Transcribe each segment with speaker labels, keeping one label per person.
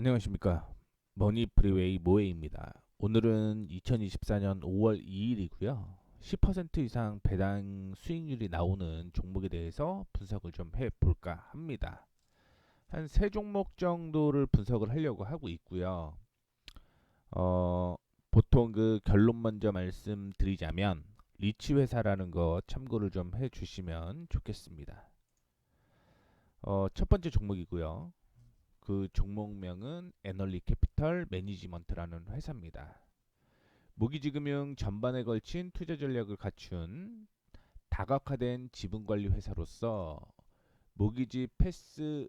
Speaker 1: 안녕하십니까. 머니 프리웨이 모에입니다. 오늘은 2024년 5월 2일이고요. 10% 이상 배당 수익률이 나오는 종목에 대해서 분석을 좀 해볼까 합니다. 한 세 종목 정도를 분석을 하려고 하고 있고요. 어, 보통 그 결론 먼저 말씀드리자면 리치 회사라는 거 참고를 좀 해주시면 좋겠습니다. 첫 번째 종목이고요. 그 종목명은 에널리 캐피털 매니지먼트라는 회사입니다. 모기지금융 전반에 걸친 투자 전략을 갖춘 다각화된 지분관리 회사로서 모기지 패스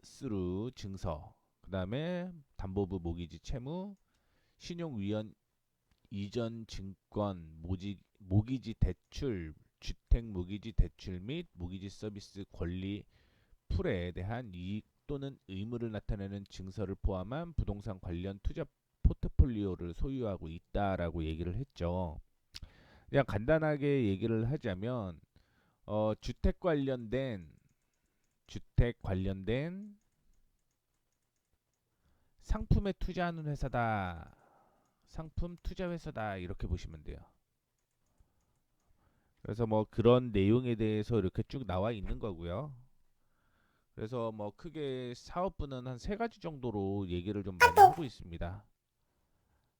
Speaker 1: 스루 증서, 그 다음에 담보부 모기지 채무, 신용위원 이전 증권, 모기지 대출, 주택 모기지 대출 및 모기지 서비스 권리 풀에 대한 이익 또는 의무를 나타내는 증서를 포함한 부동산 관련 투자 포트폴리오를 소유하고 있다라고 얘기를 했죠. 그냥 간단하게 얘기를 하자면 주택 관련된 상품에 투자하는 회사다. 상품 투자 회사다. 이렇게 보시면 돼요. 그래서 뭐 그런 내용에 대해서 이렇게 쭉 나와 있는 거고요. 그래서 뭐 크게 사업부는 한 세 가지 정도로 얘기를 좀 많이 하고 있습니다.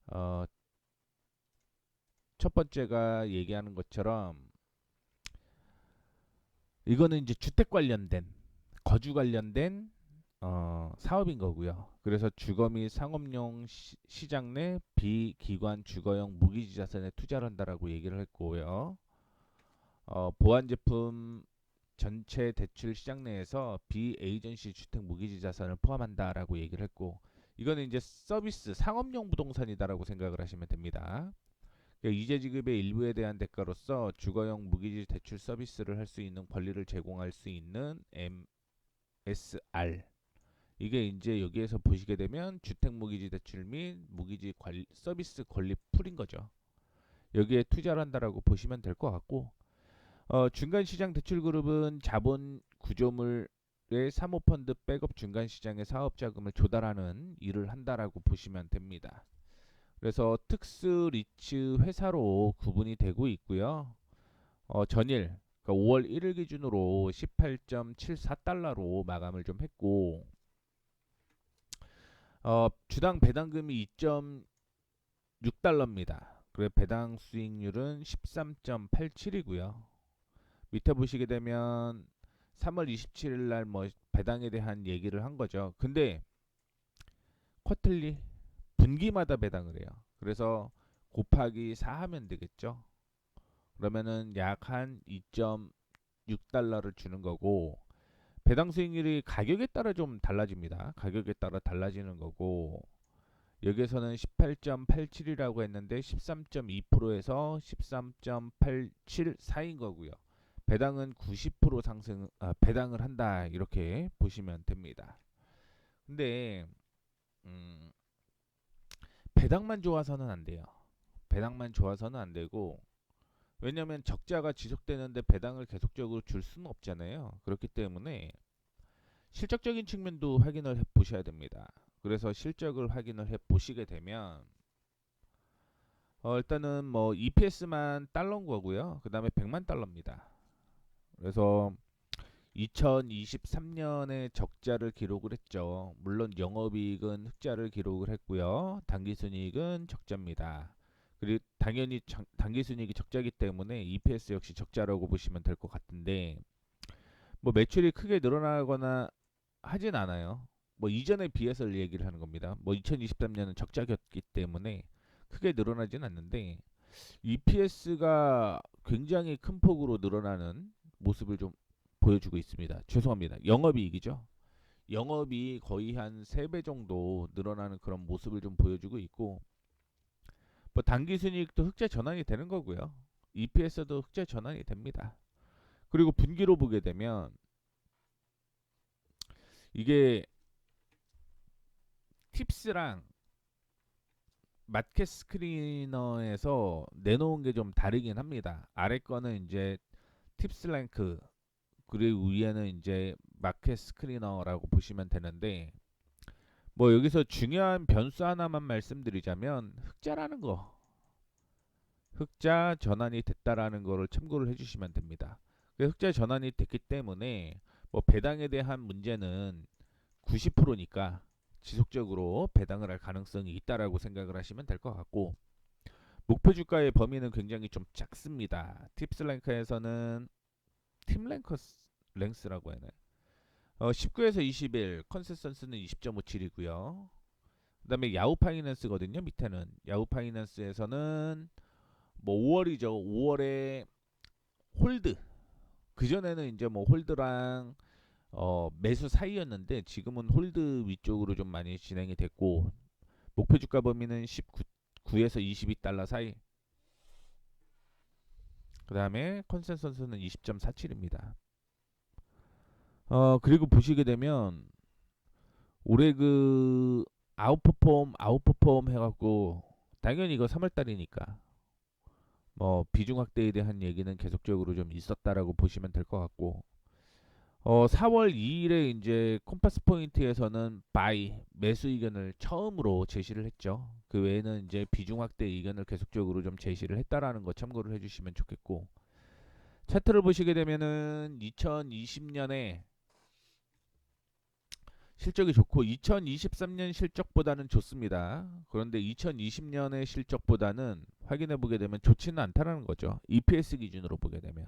Speaker 1: 어, 첫 번째가 얘기하는 것처럼 이거는 이제 주택 관련된 거주 관련된 사업인 거고요. 그래서 주거 및 상업용 시장 내 비기관 주거용 무기지 자산에 투자를 한다라고 얘기를 했고요. 보안 제품 전체 대출 시장 내에서 비에이전시 주택 무기지 자산을 포함한다라고 얘기를 했고, 이거는 이제 서비스 상업용 부동산이다라고 생각을 하시면 됩니다. 이재 지급의 일부에 대한 대가로서 주거용 무기지 대출 서비스를 할 수 있는 권리를 제공할 수 있는 MSR. 이게 이제 여기에서 보시게 되면 주택 무기지 대출 및 무기지 서비스 권리 풀인 거죠. 여기에 투자를 한다라고 보시면 될 것 같고, 중간 시장 대출 그룹은 자본 구조물의 사모펀드 백업 중간 시장의 사업 자금을 조달하는 일을 한다라고 보시면 됩니다. 그래서 특수 리츠 회사로 구분이 되고 있고요. 전일 그러니까 5월 1일 기준으로 18.74달러로 마감을 좀 했고, 주당 배당금이 2.6달러입니다. 그래 배당 수익률은 13.87이고요. 밑에 보시게 되면 3월 27일 날 뭐 배당에 대한 얘기를 한 거죠. 근데 쿼틀리 분기마다 배당을 해요. 그래서 곱하기 4 하면 되겠죠. 그러면은 약 한 2.6달러를 주는 거고, 배당 수익률이 가격에 따라 좀 달라집니다. 가격에 따라 달라지는 거고, 여기에서는 18.87이라고 했는데 13.2%에서 13.87 사이인 거고요. 배당은 90% 상승, 배당을 한다 이렇게 보시면 됩니다. 근데 음, 배당만 좋아서는 안 돼요. 배당만 좋아서는 안 되고, 왜냐하면 적자가 지속되는데 배당을 계속적으로 줄 수는 없잖아요. 그렇기 때문에 실적적인 측면도 확인을 해 보셔야 됩니다. 그래서 실적을 확인을 해 보시게 되면 일단은 뭐 EPS만 달러인 거고요. 그 다음에 100만 달러입니다. 그래서 2023년에 적자를 기록을 했죠. 물론 영업이익은 흑자를 기록을 했고요. 당기순이익은 적자입니다. 그리고 당연히 당기순이익이 적자이기 때문에 EPS 역시 적자라고 보시면 될 것 같은데, 뭐 매출이 크게 늘어나거나 하진 않아요. 뭐 이전에 비해서 얘기를 하는 겁니다. 뭐 2023년은 적자였기 때문에 크게 늘어나진 않는데 EPS가 굉장히 큰 폭으로 늘어나는 모습을 좀 보여주고 있습니다. 죄송합니다. 영업이익이죠. 영업이 거의 한 3배 정도 늘어나는 그런 모습을 좀 보여주고 있고, 뭐 당기순이익도 흑자 전환이 되는 거고요. EPS도 흑자 전환이 됩니다. 그리고 분기로 보게 되면 이게 팁스랑 마켓 스크리너에서 내놓은 게 좀 다르긴 합니다. 아래 거는 이제 팁스 랭크, 그리고 위에는 이제 마켓 스크리너라고 보시면 되는데, 뭐 여기서 중요한 변수 하나만 말씀드리자면 흑자라는 거, 흑자 전환이 됐다라는 거를 참고를 해주시면 됩니다. 흑자 전환이 됐기 때문에 뭐 배당에 대한 문제는 90%니까 지속적으로 배당을 할 가능성이 있다라고 생각을 하시면 될 것 같고, 목표 주가의 범위는 굉장히 좀 작습니다. 팁스랭크에서는 팀랭크스라고 하네. 19에서 21, 컨센서스는 20.57이고요. 그다음에 야후 파이낸스거든요. 밑에는 야후 파이낸스에서는 뭐 5월이죠. 5월에 홀드. 그 전에는 이제 뭐 홀드랑 매수 사이였는데 지금은 홀드 위쪽으로 좀 많이 진행이 됐고, 목표 주가 범위는 19에서 22달러 사이. 그 다음에 컨센서스는 20.47입니다. 그리고 보시게 되면 올해 그 아웃퍼폼 해갖고, 당연히 이거 3월달이니까 뭐 비중 확대에 대한 얘기는 계속적으로 좀 있었다라고 보시면 될 것 같고, 4월 2일에 이제 콤파스 포인트에서는 바이 매수 의견을 처음으로 제시를 했죠. 그 외에는 이제 비중 확대 의견을 계속적으로 좀 제시를 했다라는 거 참고를 해주시면 좋겠고, 차트를 보시게 되면은 2020년에 실적이 좋고 2023년 실적보다는 좋습니다. 그런데 2020년의 실적보다는 확인해 보게 되면 좋지는 않다라는 거죠. EPS 기준으로 보게 되면.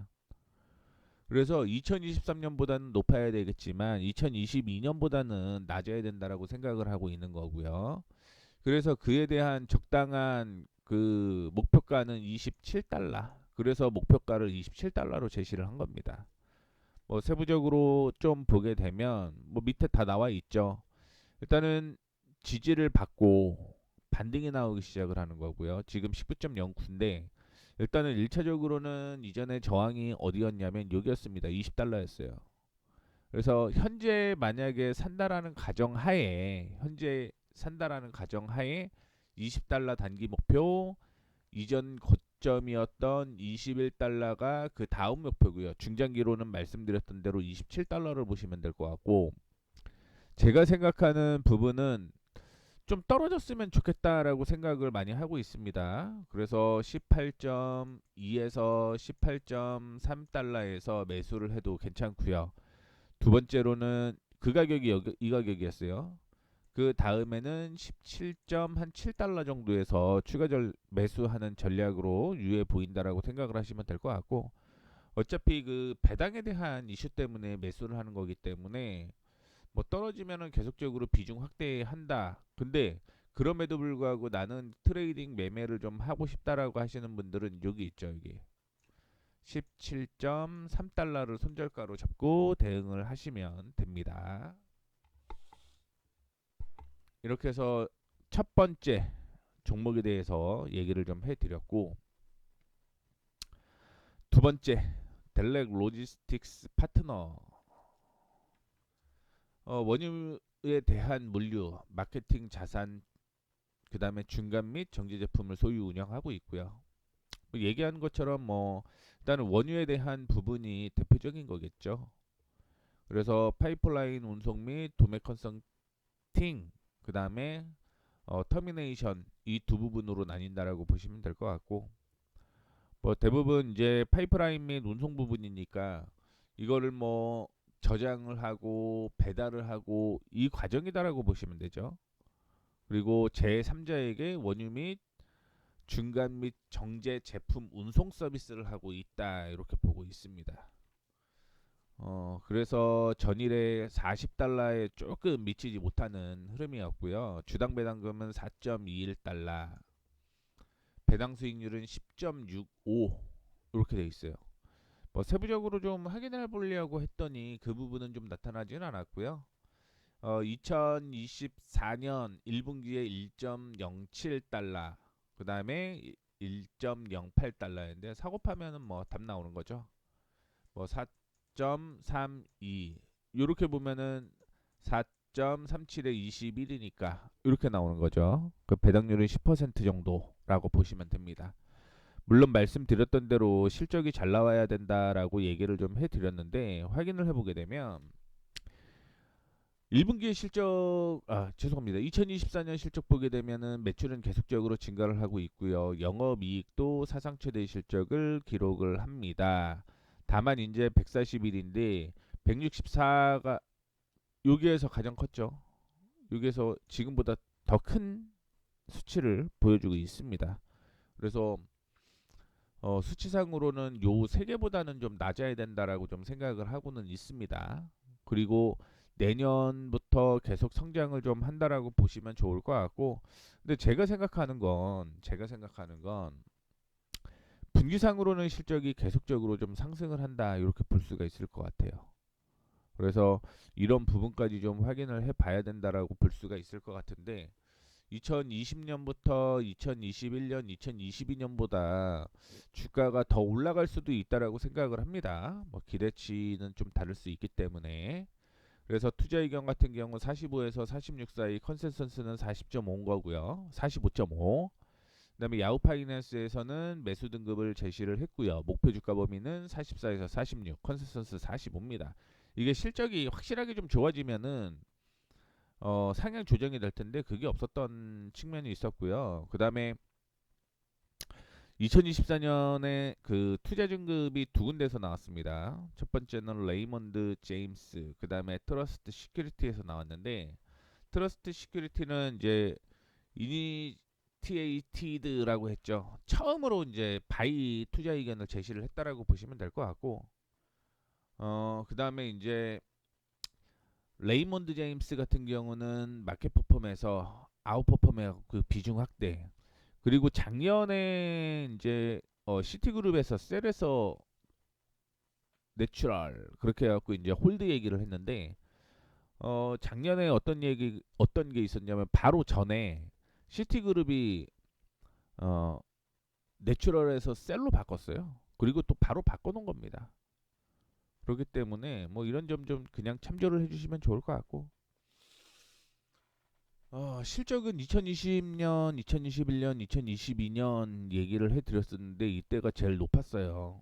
Speaker 1: 그래서 2023년보다는 높아야 되겠지만 2022년보다는 낮아야 된다라고 생각을 하고 있는 거고요. 그래서 그에 대한 적당한 그 목표가는 27달러. 그래서 목표가를 27달러로 제시를 한 겁니다. 뭐 세부적으로 좀 보게 되면 뭐 밑에 다 나와 있죠. 일단은 지지를 받고 반등이 나오기 시작을 하는 거고요. 지금 19.09인데 일단은 1차적으로는 이전에 저항이 어디였냐면 여기였습니다. 20달러였어요. 그래서 현재 만약에 산다라는 가정하에 20달러 단기 목표, 이전 고점이었던 21달러가 그 다음 목표고요. 중장기로는 말씀드렸던 대로 27달러를 보시면 될 것 같고, 제가 생각하는 부분은 좀 떨어졌으면 좋겠다라고 생각을 많이 하고 있습니다. 그래서 18.2에서 18.3달러에서 매수를 해도 괜찮고요. 두 번째로는 그 가격이 이 가격이었어요. 그 다음에는 17.7달러 정도에서 추가적 매수하는 전략으로 유효해 보인다라고 생각을 하시면 될 것 같고, 어차피 그 배당에 대한 이슈 때문에 매수를 하는 거기 때문에 뭐 떨어지면은 계속적으로 비중 확대한다. 근데 그럼에도 불구하고 나는 트레이딩 매매를 좀 하고 싶다라고 하시는 분들은 여기 있죠. 여기 17.3달러를 손절가로 잡고 대응을 하시면 됩니다. 이렇게 해서 첫 번째 종목에 대해서 얘기를 좀 해드렸고, 두 번째 델렉 로지스틱스 파트너, 원유에 대한 물류, 마케팅 자산, 그 다음에 중간 및 정제 제품을 소유 운영하고 있고요. 뭐 얘기한 것처럼 뭐 일단은 원유에 대한 부분이 대표적인 거겠죠. 그래서 파이프라인 운송 및 도매 컨설팅, 그 다음에 터미네이션, 이 두 부분으로 나뉜다라고 보시면 될 것 같고, 뭐 대부분 이제 파이프라인 및 운송 부분이니까 이거를 뭐 저장을 하고 배달을 하고 이 과정이다라고 보시면 되죠. 그리고 제3자에게 원유 및 중간 및 정제 제품 운송 서비스를 하고 있다, 이렇게 보고 있습니다. 그래서 전일에 40달러에 조금 미치지 못하는 흐름이었고요. 주당 배당금은 4.21달러, 배당 수익률은 10.65 이렇게 돼 있어요. 뭐 세부적으로 좀 확인해 보려고 했더니 그 부분은 좀 나타나지는 않았고요. 2024년 1분기에 1.07달러, 그 다음에 1.08달러인데 사고 파면은 뭐 답 나오는 거죠. 뭐 4.32 이렇게 보면은 4.37에 21이니까 이렇게 나오는 거죠. 그 배당률은 10% 정도라고 보시면 됩니다. 물론 말씀드렸던 대로 실적이 잘 나와야 된다라고 얘기를 좀 해드렸는데, 확인을 해보게 되면 1분기 실적 죄송합니다. 2024년 실적 보게 되면은 매출은 계속적으로 증가를 하고 있고요. 영업이익도 사상 최대 실적을 기록을 합니다. 다만 이제 141인데 164가 여기에서 가장 컸죠. 여기에서 지금보다 더 큰 수치를 보여주고 있습니다. 그래서 수치상으로는 요 세 개보다는 좀 낮아야 된다라고 좀 생각을 하고는 있습니다. 그리고 내년부터 계속 성장을 좀 한다라고 보시면 좋을 것 같고, 근데 제가 생각하는 건 분기상으로는 실적이 계속적으로 좀 상승을 한다 이렇게 볼 수가 있을 것 같아요. 그래서 이런 부분까지 좀 확인을 해봐야 된다라고 볼 수가 있을 것 같은데 2020년부터 2021년, 2022년보다 주가가 더 올라갈 수도 있다라고 생각을 합니다. 뭐 기대치는 좀 다를 수 있기 때문에. 그래서 투자 의견 같은 경우 45에서 46 사이 컨센서스는 40.5인 거고요. 45.5. 그다음에 야후 파이낸스에서는 매수 등급을 제시를 했고요. 목표 주가 범위는 44에서 46, 컨센서스 45입니다. 이게 실적이 확실하게 좀 좋아지면은 상향 조정이 될 텐데 그게 없었던 측면이 있었고요. 그다음에 2024년에 그 투자 등급이 두 군데에서 나왔습니다. 첫 번째는 레이먼드 제임스, 그다음에 트러스트 시큐리티에서 나왔는데 트러스트 시큐리티는 이제 이니티에이티드라고 했죠. 처음으로 이제 바이 투자 의견을 제시를 했다라고 보시면 될 것 같고 그다음에 이제 레이몬드 제임스 같은 경우는 마켓 퍼폼에서 아웃퍼폼의 그 비중 확대 그리고 작년에 이제 시티그룹에서 셀에서 내추럴 그렇게 해갖고 이제 홀드 얘기를 했는데 작년에 어떤 게 있었냐면 바로 전에 시티그룹이 어 내추럴에서 셀로 바꿨어요. 그리고 또 바로 바꿔놓은 겁니다. 그렇기 때문에 뭐 이런 점 좀 그냥 참조를 해주시면 좋을 것 같고 실적은 2020년, 2021년, 2022년 얘기를 해드렸었는데 이때가 제일 높았어요.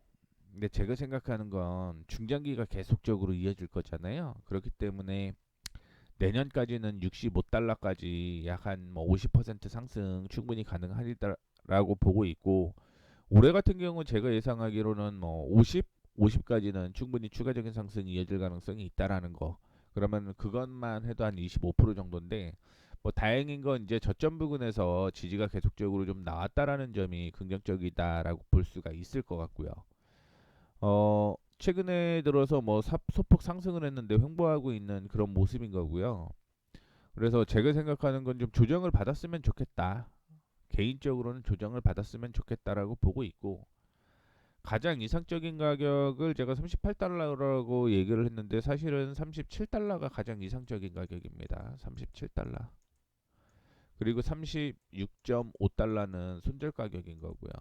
Speaker 1: 근데 제가 생각하는 건 중장기가 계속적으로 이어질 거잖아요. 그렇기 때문에 내년까지는 65달러까지 약 한 뭐 50% 상승 충분히 가능하리라고 보고 있고 올해 같은 경우 제가 예상하기로는 뭐 50까지는 충분히 추가적인 상승이 이어질 가능성이 있다라는 거. 그러면 그것만 해도 한 25% 정도인데 뭐 다행인 건 이제 저점 부근에서 지지가 계속적으로 좀 나왔다라는 점이 긍정적이다라고 볼 수가 있을 것 같고요. 최근에 들어서 뭐 소폭 상승을 했는데 횡보하고 있는 그런 모습인 거고요. 그래서 제가 생각하는 건 좀 조정을 받았으면 좋겠다. 개인적으로는 조정을 받았으면 좋겠다라고 보고 있고 가장 이상적인 가격을 제가 38달러라고 얘기를 했는데 사실은 37달러가 가장 이상적인 가격입니다. 37달러. 그리고 36.5달러는 손절 가격인 거고요.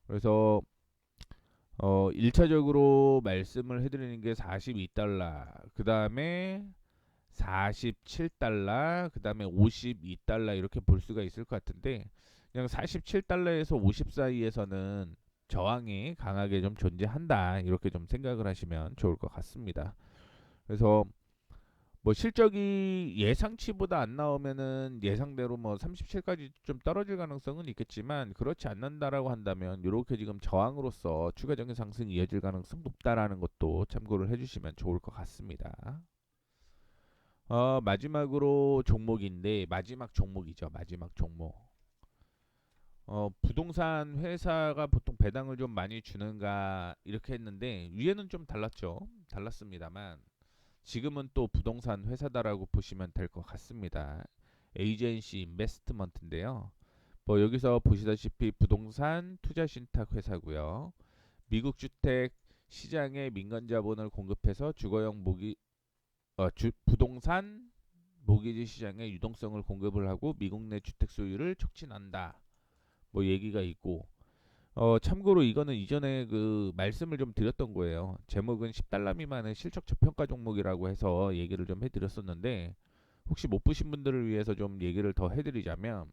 Speaker 1: 그래서 1차적으로 말씀을 해드리는 게 42달러, 그 다음에 47달러, 그 다음에 52달러 이렇게 볼 수가 있을 것 같은데 그냥 47달러에서 50 사이에서는 저항이 강하게 좀 존재한다 이렇게 좀 생각을 하시면 좋을 것 같습니다. 그래서 뭐 실적이 예상치보다 안 나오면은 예상대로 뭐 37까지 좀 떨어질 가능성은 있겠지만 그렇지 않는다라고 한다면 이렇게 지금 저항으로서 추가적인 상승이 이어질 가능성 높다라는 것도 참고를 해주시면 좋을 것 같습니다. 마지막으로 종목인데 마지막 종목이죠. 마지막 종목. 부동산 회사가 보통 배당을 좀 많이 주는가 이렇게 했는데 위에는 좀 달랐죠. 달랐습니다만 지금은 또 부동산 회사다라고 보시면 될 것 같습니다. 에이전시 인베스트먼트인데요. 뭐 여기서 보시다시피 부동산 투자 신탁 회사고요. 미국 주택 시장에 민간 자본을 공급해서 주거용 부동산 모기지 시장에 유동성을 공급을 하고 미국 내 주택 소유를 촉진한다. 뭐 얘기가 있고 참고로 이거는 이전에 그 말씀을 좀 드렸던 거예요. 제목은 10달러 미만의 실적 저평가 종목이라고 해서 얘기를 좀 해드렸었는데 혹시 못 보신 분들을 위해서 좀 얘기를 더 해드리자면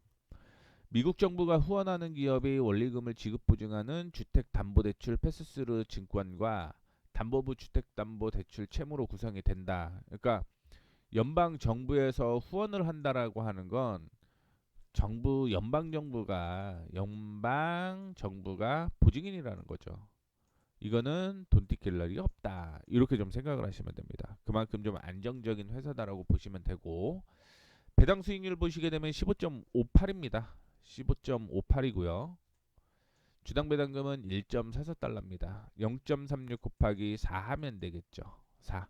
Speaker 1: 미국 정부가 후원하는 기업이 원리금을 지급 보증하는 주택담보대출 패스스루 증권과 담보부 주택담보대출 채무로 구성이 된다. 그러니까 연방 정부에서 후원을 한다라고 하는 건 연방 정부가 보증인이라는 거죠. 이거는 돈 뜯길 날이 없다. 이렇게 좀 생각을 하시면 됩니다. 그만큼 좀 안정적인 회사다라고 보시면 되고, 배당 수익률 보시게 되면 15.58입니다. 15.58이고요. 주당 배당금은 1.44달러입니다. 0.36 곱하기 4 하면 되겠죠. 4.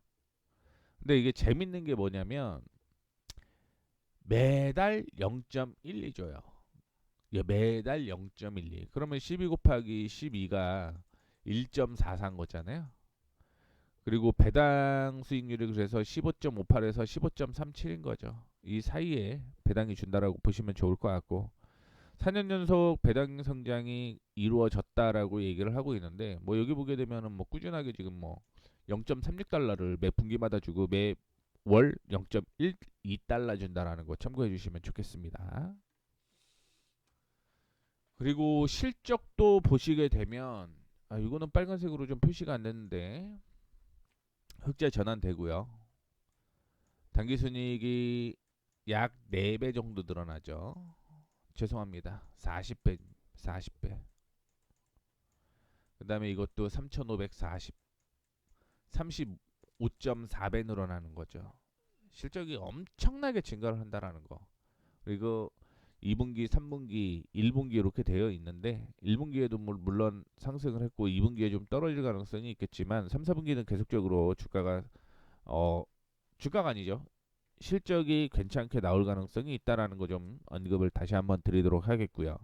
Speaker 1: 근데 이게 재밌는 게 뭐냐면 매달 0.12 줘요. 매달 0.12. 그러면 12 곱하기 12가 1.43 거잖아요. 그리고 배당 수익률이 그래서 15.58에서 15.37인 거죠. 이 사이에 배당이 준다라고 보시면 좋을 것 같고, 4년 연속 배당 성장이 이루어졌다라고 얘기를 하고 있는데, 뭐 여기 보게 되면은 뭐 꾸준하게 지금 뭐 0.36달러를 매 분기마다 주고 매월 0.12달러 준다라는 거 참고해 주시면 좋겠습니다. 그리고 실적도 보시게 되면, 이거는 빨간색으로 좀 표시가 안 됐는데 흑자 전환되고요. 당기순이익이 약 4배 정도 늘어나죠. 죄송합니다. 40배, 40배. 그 다음에 이것도 3,540, 35.4배 늘어나는 거죠. 실적이 엄청나게 증가를 한다라는 거. 그리고 2분기, 3분기, 1분기 이렇게 되어 있는데 1분기에도 물론 상승을 했고 2분기에 좀 떨어질 가능성이 있겠지만 3, 4분기는 계속적으로 주가가 아니죠. 실적이 괜찮게 나올 가능성이 있다라는 거 좀 언급을 다시 한번 드리도록 하겠고요.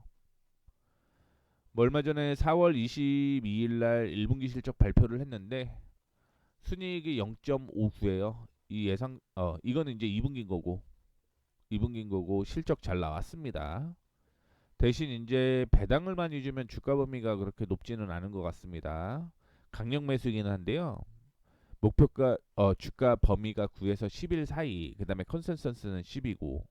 Speaker 1: 뭐 얼마 전에 4월 22일 날 1분기 실적 발표를 했는데 순이익이 0.59예요. 이거는 이제 2분기인 거고 실적 잘 나왔습니다. 대신 이제 배당을 많이 주면 주가 범위가 그렇게 높지는 않은 것 같습니다. 강력 매수이긴 한데요. 목표가 주가 범위가 9에서 11 사이. 그다음에 컨센서스는 10이고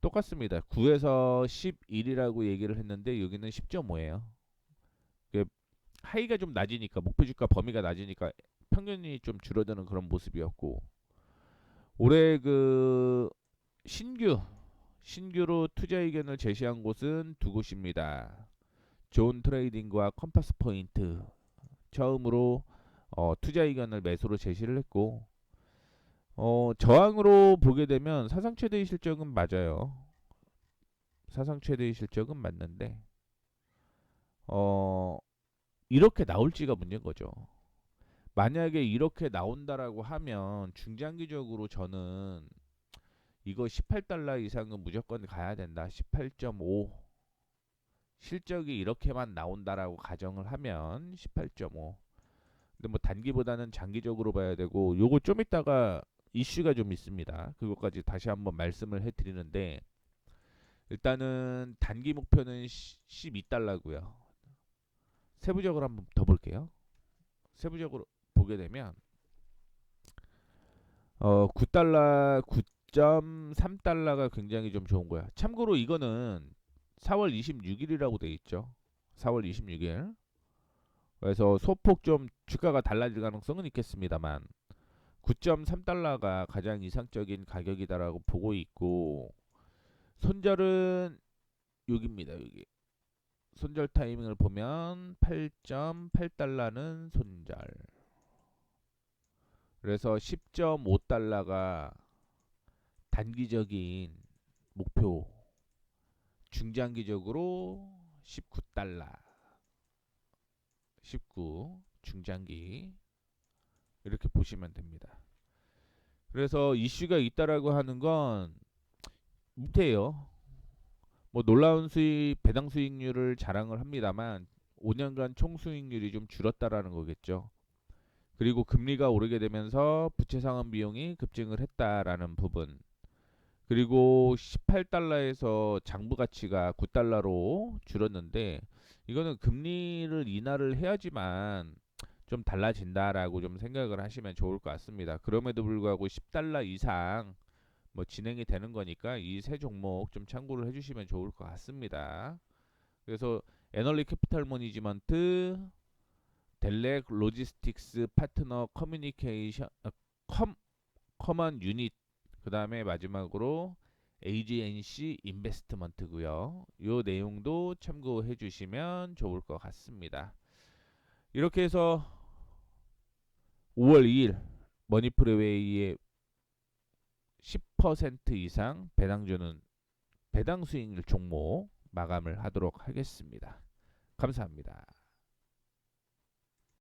Speaker 1: 똑같습니다. 9에서 11이라고 얘기를 했는데 여기는 10.5예요. 하이가 좀 낮으니까 목표 주가 범위가 낮으니까 평균이 좀 줄어드는 그런 모습이었고 올해 그 신규로 투자 의견을 제시한 곳은 두 곳입니다. 존 트레이딩과 컴파스 포인트 처음으로 투자 의견을 매수로 제시를 했고 저항으로 보게 되면 사상 최대의 실적은 맞아요. 사상 최대의 실적은 맞는데 어, 이렇게 나올지가 문제인 거죠. 만약에 이렇게 나온다라고 하면 중장기적으로 저는 이거 18달러 이상은 무조건 가야 된다. 18.5 실적이 이렇게만 나온다라고 가정을 하면 18.5. 근데 뭐 단기보다는 장기적으로 봐야 되고 요거 좀 이따가 이슈가 좀 있습니다. 그것까지 다시 한번 말씀을 해드리는데 일단은 단기 목표는 12달러고요. 세부적으로 한번 더 볼게요. 세부적으로 보게 되면 9달러, 9.3달러가 굉장히 좀 좋은 거야. 참고로 이거는 4월 26일이라고 돼 있죠. 4월 26일. 그래서 소폭 좀 주가가 달라질 가능성은 있겠습니다만 9.3달러가 가장 이상적인 가격이다라고 보고 있고 손절은 여기입니다. 여기. 손절 타이밍을 보면 8.8달러는 손절. 그래서 10.5달러가 단기적인 목표, 중장기적으로 19달러, 19 중장기 이렇게 보시면 됩니다. 그래서 이슈가 있다라고 하는 건 못해요. 뭐 놀라운 배당 수익률을 자랑을 합니다만 5년간 총 수익률이 좀 줄었다라는 거겠죠. 그리고 금리가 오르게 되면서 부채 상환 비용이 급증을 했다라는 부분. 그리고 18달러에서 장부 가치가 9달러로 줄었는데 이거는 금리를 인하를 해야지만 좀 달라진다라고 좀 생각을 하시면 좋을 것 같습니다. 그럼에도 불구하고 10달러 이상 뭐 진행이 되는 거니까 이 세 종목 좀 참고를 해주시면 좋을 것 같습니다. 그래서 에널리 캐피탈 머니지먼트, 델렉 로지스틱스 파트너 커뮤니케이션 커먼 유닛 그 다음에 마지막으로 AGNC 인베스트먼트고요. 요 내용도 참고해 주시면 좋을 것 같습니다. 이렇게 해서 5월 2일 머니프리웨이의 10% 이상 배당 주는 배당 수익률 종목 마감을 하도록 하겠습니다. 감사합니다.